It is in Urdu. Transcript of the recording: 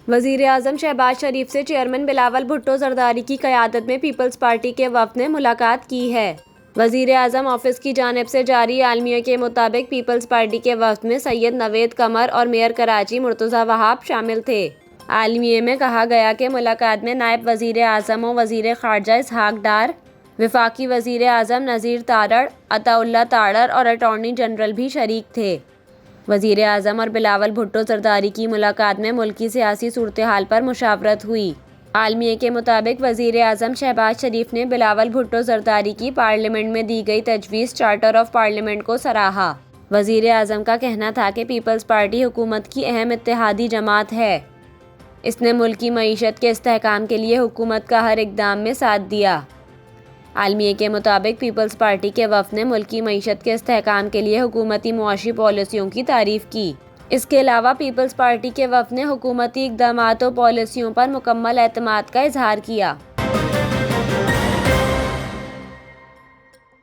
وزیراعظم شہباز شریف سے چیئرمین بلاول بھٹو زرداری کی قیادت میں پیپلز پارٹی کے وفد نے ملاقات کی ہے۔ وزیراعظم آفس کی جانب سے جاری اعلامیے کے مطابق پیپلز پارٹی کے وفد میں سید نوید قمر اور میئر کراچی مرتضیٰ وہاب شامل تھے۔ اعلامیے میں کہا گیا کہ ملاقات میں نائب وزیر اعظم و وزیر خارجہ اسحاق ڈار، وفاقی وزیر اعظم نذیر تارڑ، عطا اللہ تارڑ اور اٹارنی جنرل بھی شریک تھے۔ وزیر اعظم اور بلاول بھٹو زرداری کی ملاقات میں ملکی سیاسی صورتحال پر مشاورت ہوئی۔ اعلامیے کے مطابق وزیر اعظم شہباز شریف نے بلاول بھٹو زرداری کی پارلیمنٹ میں دی گئی تجویز چارٹر آف پارلیمنٹ کو سراہا۔ وزیر اعظم کا کہنا تھا کہ پیپلز پارٹی حکومت کی اہم اتحادی جماعت ہے۔ اس نے ملکی معیشت کے استحکام کے لیے حکومت کا ہر اقدام میں ساتھ دیا۔ اعلامیے کے مطابق پیپلز پارٹی کے وفد نے ملکی معیشت کے استحکام کے لیے حکومتی معاشی پالیسیوں کی تعریف کی۔ اس کے علاوہ پیپلز پارٹی کے وفد نے حکومتی اقدامات و پالیسیوں پر مکمل اعتماد کا اظہار کیا۔